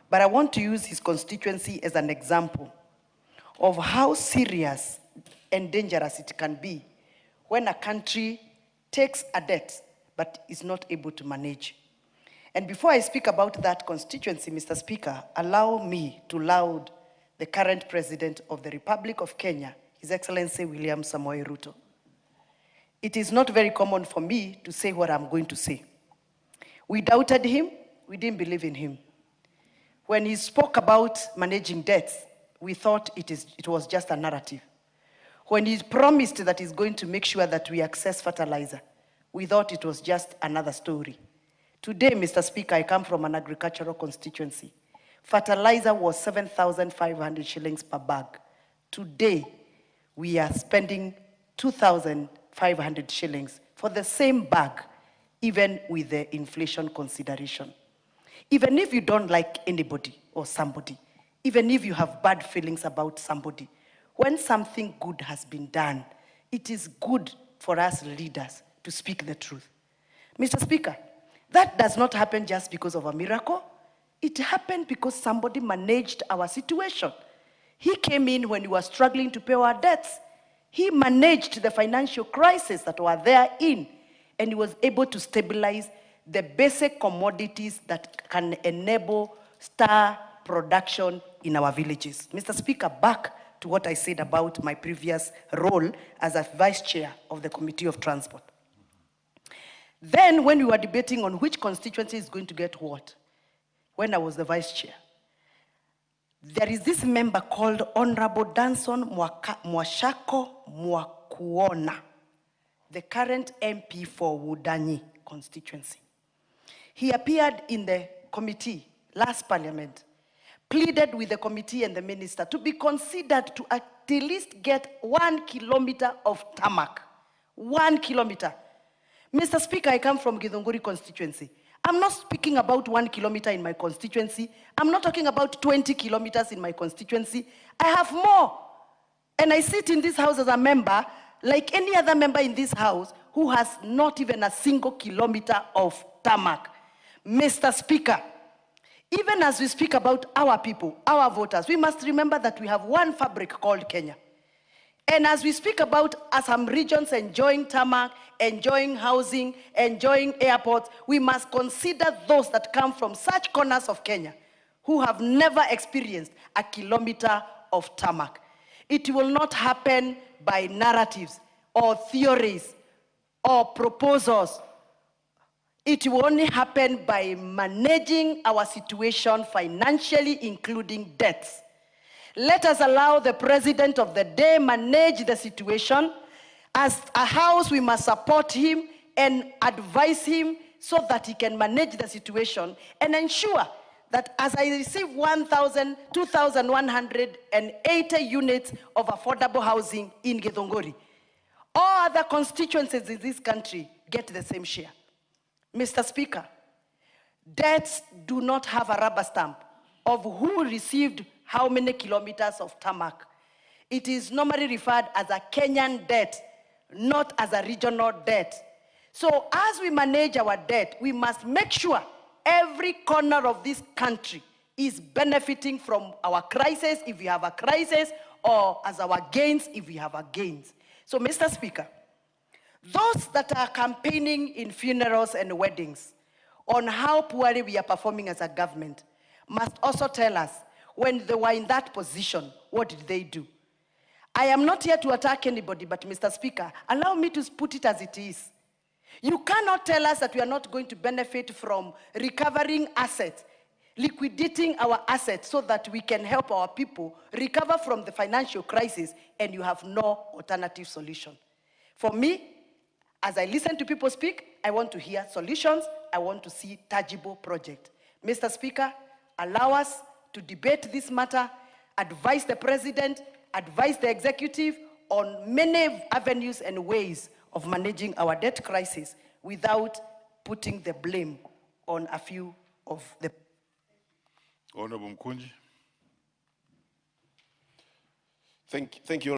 But I want to use his constituency as an example of how serious and dangerous it can be when a country takes a debt but is not able to manage. And before I speak about that constituency, Mr. Speaker, allow me to laud the current President of the Republic of Kenya, His Excellency William Samoei Ruto. It is not very common for me to say what I'm going to say. We doubted him, we didn't believe in him. When he spoke about managing debts, we thought it was just a narrative. When he promised that he's going to make sure that we access fertilizer, we thought it was just another story. Today, Mr. Speaker, I come from an agricultural constituency. Fertilizer was 7,500 shillings per bag. Today, we are spending 2,500 shillings for the same bag, even with the inflation consideration. Even if you don't like anybody or somebody, even if you have bad feelings about somebody, when something good has been done, it is good for us leaders to speak the truth. Mr. Speaker, that does not happen just because of a miracle. It happened because somebody managed our situation. He came in when we were struggling to pay our debts. He managed the financial crisis that were therein, and he was able to stabilize the basic commodities that can enable star production in our villages. Mr. Speaker, back to what I said about my previous role as a vice chair of the Committee of Transport. Then when we were debating on which constituency is going to get what, when I was the vice chair, there is this member called Honorable Danson Mwashako Mwakuona, the current MP for Wudanyi constituency. He appeared in the committee last parliament, pleaded with the committee and the minister to be considered to at least get 1 kilometer of tarmac. 1 kilometer. Mr. Speaker, I come from Githunguri constituency. I'm not speaking about 1 kilometer in my constituency. I'm not talking about 20 kilometers in my constituency. I have more. And I sit in this house as a member, like any other member in this house, who has not even a single kilometer of tarmac. Mr. Speaker, even as we speak about our people, our voters, we must remember that we have one fabric called Kenya. And as we speak about some regions enjoying tarmac, enjoying housing, enjoying airports, we must consider those that come from such corners of Kenya who have never experienced a kilometer of tarmac. It will not happen by narratives or theories or proposals. It will only happen by managing our situation financially, including debts. Let us allow the president of the day manage the situation. As a house, we must support him and advise him so that he can manage the situation and ensure that as I receive 2,180 units of affordable housing in Githunguri, all other constituencies in this country get the same share. Mr. Speaker, debts do not have a rubber stamp of who received how many kilometers of tarmac. It is normally referred as a Kenyan debt, not as a regional debt. So as we manage our debt, we must make sure every corner of this country is benefiting from our crisis if we have a crisis, or as our gains if we have our gains. So, Mr. Speaker, those that are campaigning in funerals and weddings on how poorly we are performing as a government must also tell us, when they were in that position, what did they do? I am not here to attack anybody, but Mr. Speaker, allow me to put it as it is. You cannot tell us that we are not going to benefit from recovering assets, liquidating our assets so that we can help our people recover from the financial crisis, and you have no alternative solution. For me, as I listen to people speak, I want to hear solutions. I want to see tangible projects. Mr. Speaker, allow us to debate this matter, advise the president, advise the executive on many avenues and ways of managing our debt crisis without putting the blame on a few of the... Honorable Mkunji. Thank you.